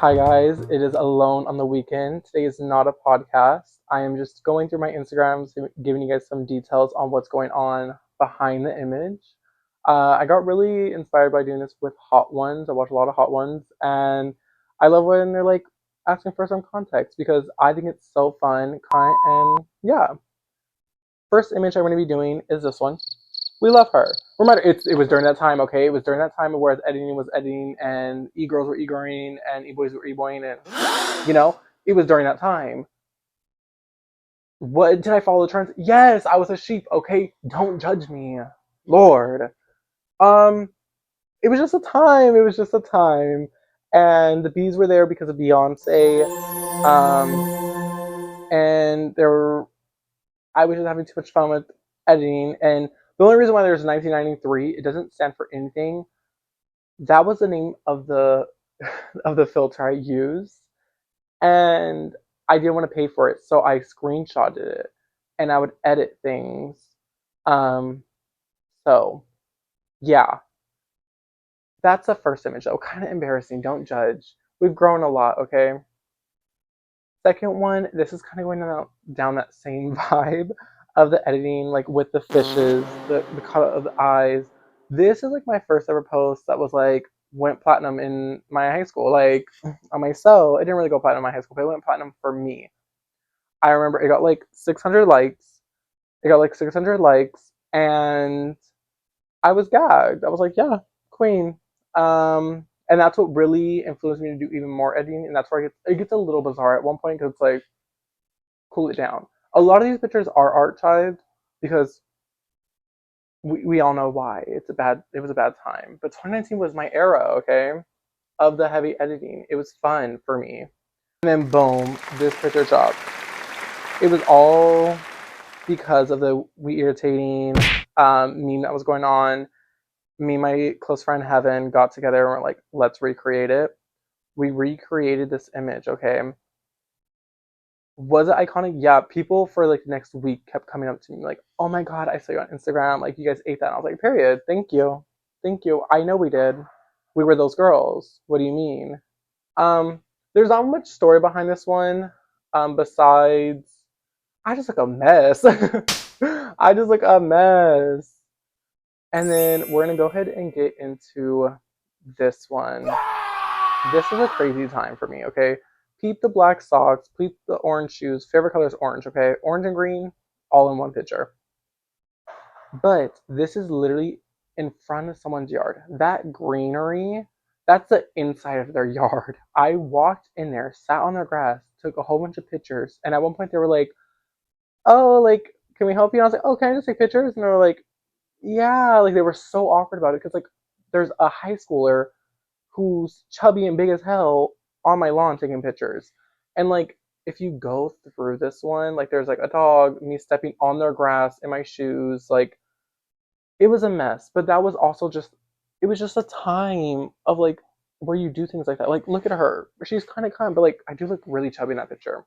Hi guys, it is Alone on the Weekend. Today is not a podcast. I am just going through my Instagrams, giving you guys some details on what's going on behind the image. I got really inspired by doing this with Hot Ones. I watch a lot of Hot Ones, and I love when they're like asking for some context because I think it's so fun. And yeah, first image I'm going to be doing is this one. We love her. Reminder, it was during that time, okay? It was during that time where editing was editing and e-girls were e-girling and e-boys were e-boying and, it was during that time. What, did I follow the trends? Yes, I was a sheep, okay? Don't judge me. Lord. Um, it was just a time. It was just a time. And the bees were there because of Beyonce. And there were, I was just having too much fun with editing. And the only reason why there's 1993, it doesn't stand for anything. That was the name of the of the filter I used, and I didn't want to pay for it, so I screenshotted it, and I would edit things. Um, so yeah, that's the first image though. Kind of embarrassing. Don't judge. We've grown a lot, okay. Second one, this is kind of going down that same vibe of the editing, like with the fishes, the color of the eyes. This is like my first ever post that was like went platinum in my high school. Like on my cell, it didn't really go platinum in my high school, but it went platinum for me. I remember it got like 600 likes. It got like 600 likes, and I was gagged. I was like, yeah, queen. And that's what really influenced me to do even more editing, and that's where it gets a little bizarre at one point because it's like, cool it down. A lot of these pictures are archived because we all know why. It was a bad time. But 2019 was my era, okay, of the heavy editing. It was fun for me. And then boom, this picture dropped. It was all because of the we irritating meme that was going on. Me and my close friend Heaven got together and we're like, let's recreate it. We recreated this image, okay? Was it iconic? Yeah, people for like the next week kept coming up to me like, oh my god, I saw you on Instagram, like you guys ate that. And I was like, period, thank you. Thank you. I know we did. We were those girls. What do you mean? There's not much story behind this one. Besides I just look a mess. I just look a mess. And then we're gonna go ahead and get into this one. This is a crazy time for me, okay? Peep the black socks, peep the orange shoes. Favorite color is orange, okay? Orange and green, all in one picture. But this is literally in front of someone's yard. That greenery, that's the inside of their yard. I walked in there, sat on their grass, took a whole bunch of pictures, and at one point they were like, oh, like, can we help you? And I was like, oh, can I just take pictures? And they were like, yeah, like they were so awkward about it because like there's a high schooler who's chubby and big as hell on my lawn taking pictures. And like if you go through this one, like there's like a dog, me stepping on their grass in my shoes, like it was a mess. But that was also just it was just a time of like where you do things like that. Like look at her. She's kind, but like I do look really chubby in that picture.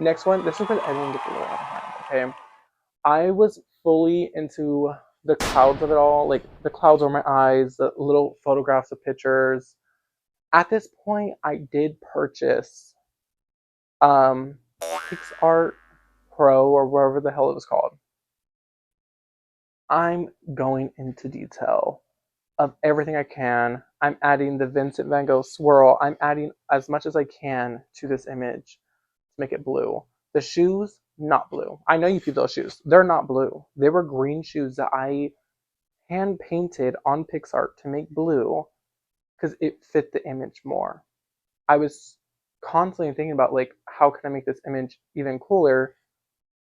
Next one, this is where the editing gets a little out of hand. Okay. I was fully into the clouds of it all, like the clouds over my eyes, the little photographs of pictures. At this point, I did purchase PixArt Pro or whatever the hell it was called. I'm going into detail of everything I can. I'm adding the Vincent van Gogh swirl. I'm adding as much as I can to this image to make it blue. The shoes, not blue. I know you see those shoes. They're not blue. They were green shoes that I hand painted on PixArt to make blue because it fit the image more. I was constantly thinking about like how can I make this image even cooler?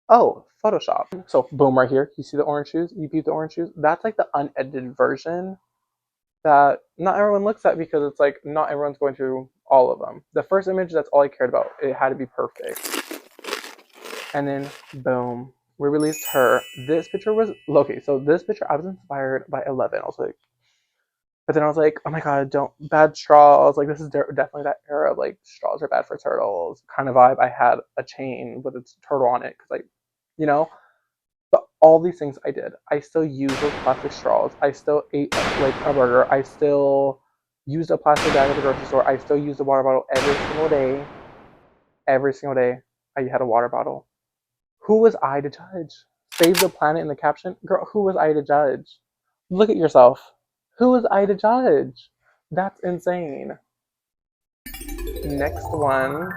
Oh, Photoshop. So boom right here. You see the orange shoes? You peep the orange shoes? That's like the unedited version that not everyone looks at because it's like not everyone's going through all of them. The first image, that's all I cared about. It had to be perfect. And then boom, we released her. This picture was okay. So this picture, I was inspired by 11. I was like, but then I was like, oh my god, don't bad straws. Like this is definitely that era of like straws are bad for turtles kind of vibe. I had a chain with a turtle on it because like, you know. But all these things I did. I still use those plastic straws. I still ate like a burger. I still used a plastic bag at the grocery store. I still use a water bottle every single day. Every single day, I had a water bottle. Who was I to judge? Save the planet in the caption? Girl, who was I to judge? Look at yourself. Who was I to judge? That's insane. Next one.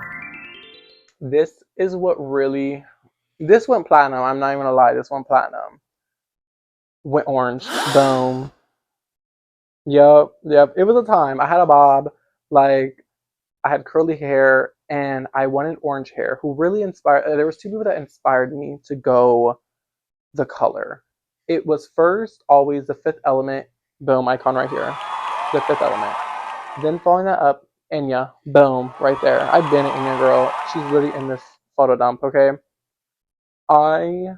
This is what really. This went platinum. I'm not even gonna lie. This went platinum. Went orange. Boom. Yep. It was a time. I had a bob. Like, I had curly hair and I wanted orange hair. Who really inspired? There was two people that inspired me to go the color. It was first always the Fifth Element, boom, icon right here, the Fifth Element. Then following that up, Enya, boom, right there. I've been an Enya girl. She's really in this photo dump. Okay, I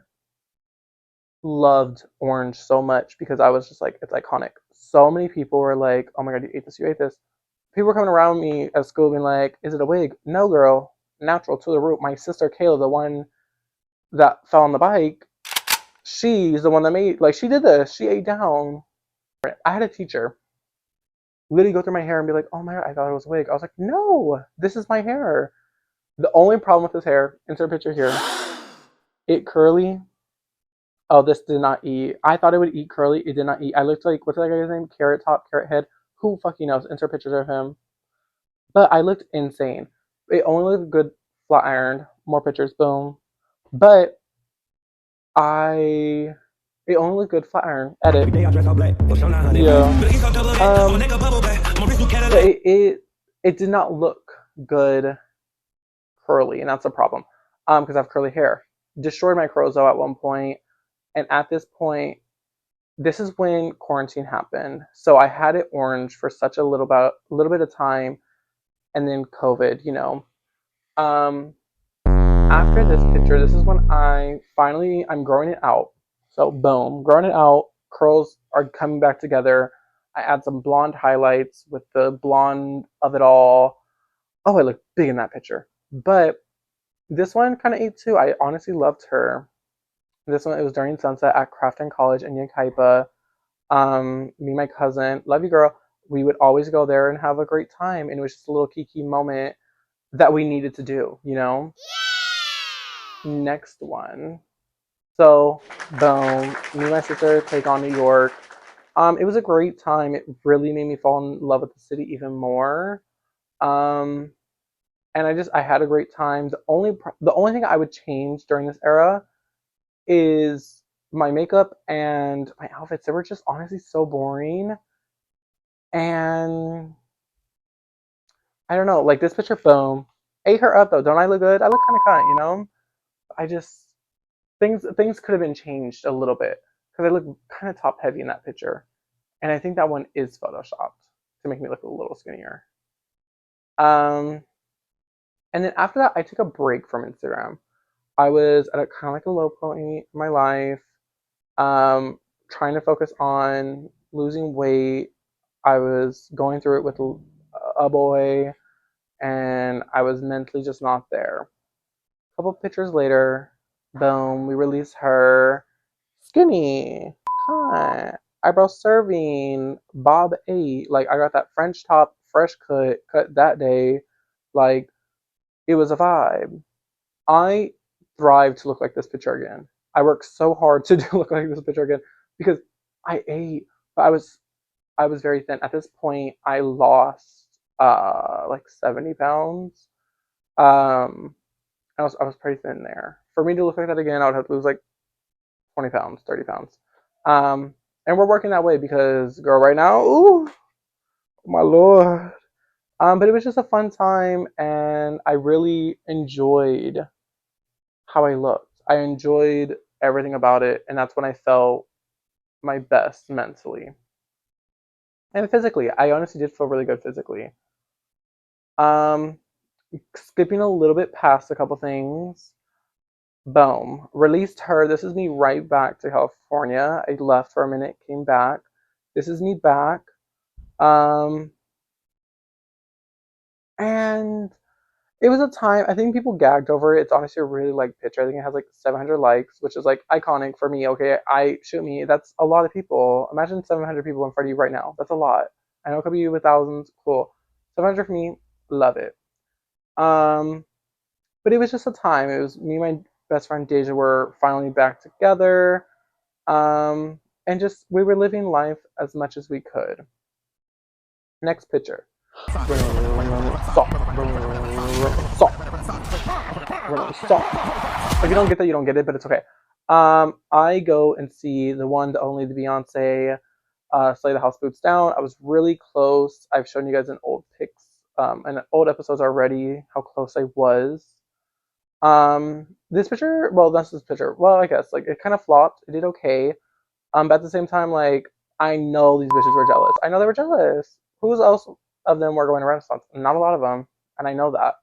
loved orange so much because I was just like, it's iconic. So many people were like, oh my god, you ate this, you ate this. People were coming around me at school being like, is it a wig? No, girl, natural to the root. My sister Kayla, the one that fell on the bike, she's the one that made, like, she did this. She ate down. I had a teacher literally go through my hair and be like, oh my god, I thought it was a wig. I was like, no, this is my hair. The only problem with this hair, insert picture here, it curly. Oh, this did not eat. I thought it would eat curly. It did not eat. I looked like, what's that guy's name? Carrot Top, Carrot Head. Who fucking knows? Insert pictures of him. But I looked insane. It only looked good flat ironed. More pictures, boom. But I it only looked good flat iron. Edit. Yeah. But it did not look good curly, and that's a problem. Because I have curly hair. Destroyed my curls though at one point, and at this point, this is when quarantine happened. So I had it orange for such a little bit of time, and then COVID. Um, After this picture, this is when I'm growing it out. So boom, growing it out. Curls are coming back together. I add some blonde highlights with the blonde of it all. Oh, I look big in that picture. But this one kind of ate too. I honestly loved her. This one, it was during sunset at Crafton College in Yucaipa. Me and my cousin, love you girl, we would always go there and have a great time. And it was just a little kiki moment that we needed to do. Next one. So, boom, me and my sister take on New York. It was a great time. It really made me fall in love with the city even more. Um, and I had a great time. The only thing I would change during this era is my makeup and my outfits. They were just honestly so boring. And I don't know, like this picture, boom, ate her up though. Don't I look good? I look kind of cut. I just things could have been changed a little bit because I look kind of top heavy in that picture, and I think that one is photoshopped to make me look a little skinnier. Um, and then after that, I took a break from Instagram. I was at a kind of like a low point in my life, trying to focus on losing weight. I was going through it with a boy, and I was mentally just not there. A couple pictures later, boom, we released her. Skinny, cut, eyebrow serving, Bob 8. Like, I got that French top, fresh cut that day. Like, it was a vibe. I thrive to look like this picture again. I worked so hard to look like this picture again because I ate, but I was very thin. At this point, I lost like 70 pounds. Um, I was pretty thin there. For me to look like that again, I would have to lose like 20 pounds, 30 pounds. Um, and we're working that way because, girl, right now, ooh, my lord. But it was just a fun time, and I really enjoyed how I looked. I enjoyed everything about it, and that's when I felt my best mentally and physically. I honestly did feel really good physically. Um, Skipping a little bit past a couple things. Boom. Released her. This is me right back to California. I left for a minute, came back. This is me back. Um, and it was a time, I think people gagged over it. It's honestly a really like picture. I think it has like 700 likes, which is like iconic for me. Okay, shoot me. That's a lot of people. Imagine 700 people in front of you right now. That's a lot. I know it could be with thousands. Cool. 700 for me. Love it. Um, but it was just a time. It was me and my best friend Deja were finally back together. And just we were living life as much as we could. Next picture. Stop. Stop. If you don't get that, you don't get it, but it's okay. I go and see the one, the only, the Beyonce Slay the House Boots Down. I was really close. I've shown you guys in old pics and old episodes already how close I was. This picture, well, that's this picture. Well, I guess like it kind of flopped. It did okay. But at the same time, like I know these bitches were jealous. I know they were jealous. Who else of them were going to Renaissance? Not a lot of them, and I know that.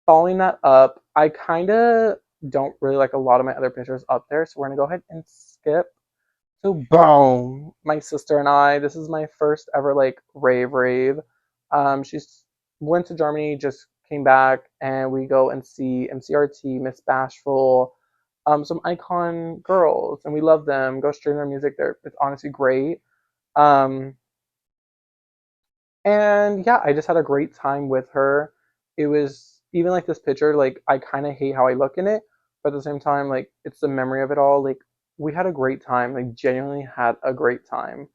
Following that up, I kind of don't really like a lot of my other pictures up there, so we're gonna go ahead and skip. So boom, my sister and I. This is my first ever like rave. She's went to Germany, just came back, and we go and see MCRT, Miss Bashful, some icon girls, and we love them. Go stream their music; it's honestly great. Um, and yeah, I just had a great time with her. It was even like this picture, like I kind of hate how I look in it, but at the same time, like it's the memory of it all. Like we had a great time, like genuinely had a great time.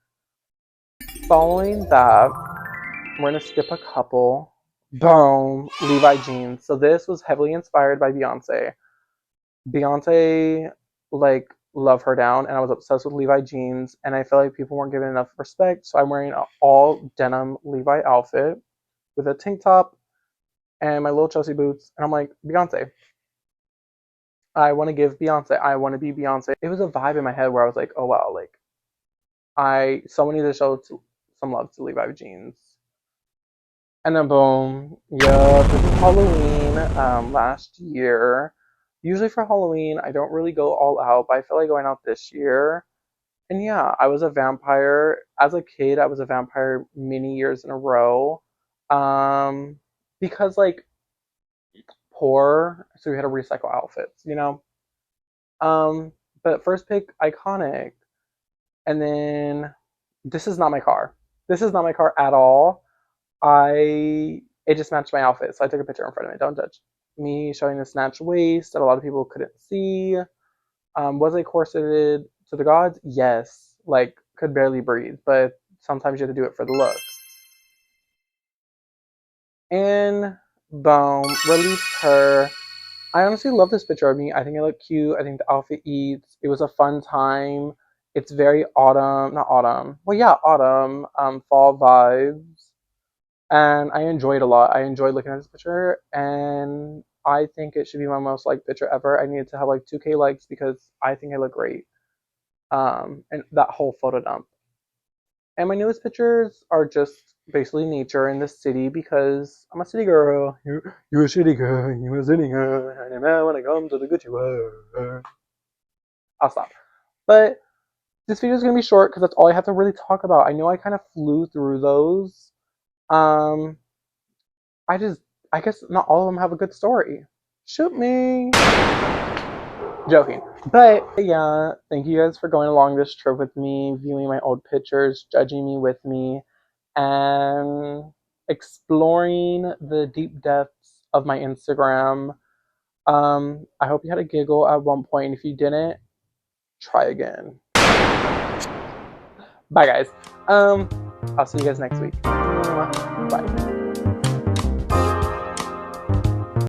Following that, we're gonna skip a couple. Boom, Levi jeans. So this was heavily inspired by Beyonce. Beyonce, like, love her down, and I was obsessed with Levi jeans, and I felt like people weren't giving enough respect. So I'm wearing an all denim Levi outfit with a tank top and my little Chelsea boots, and I'm like, Beyonce. I want to give Beyonce. I want to be Beyonce. It was a vibe in my head where I was like, oh wow, like someone needs to show some love to Levi jeans. And then boom, yeah, this is Halloween. Last year. Usually for Halloween, I don't really go all out, but I feel like going out this year. And yeah, I was a vampire. As a kid, I was a vampire many years in a row. Um, because like poor, so we had to recycle outfits, you know? But first pick, iconic. And then this is not my car. This is not my car at all. It just matched my outfit, so I took a picture in front of it. Don't judge. Me showing the snatch waist that a lot of people couldn't see. Was I corseted to the gods? Yes. Like could barely breathe, but sometimes you have to do it for the look. And boom, released her. I honestly love this picture of me. I think I look cute. I think the outfit eats. It was a fun time. It's very autumn, not autumn. Well, yeah, autumn, fall vibes. And I enjoyed a lot. I enjoyed looking at this picture, and I think it should be my most liked picture ever. I needed to have like 2K likes because I think I look great. And that whole photo dump. And my newest pictures are just basically nature in the city because I'm a city girl. You a city girl. You a city girl. And man, when I come to the Gucci world. I'll stop. But this video is gonna be short because that's all I have to really talk about. I know I kind of flew through those. Um, I just, I guess not all of them have a good story. Shoot me. Joking. But yeah, thank you guys for going along this trip with me, viewing my old pictures, judging me with me, and exploring the deep depths of my Instagram. I hope you had a giggle at one point. If you didn't, try again. Bye guys. I'll see you guys next week.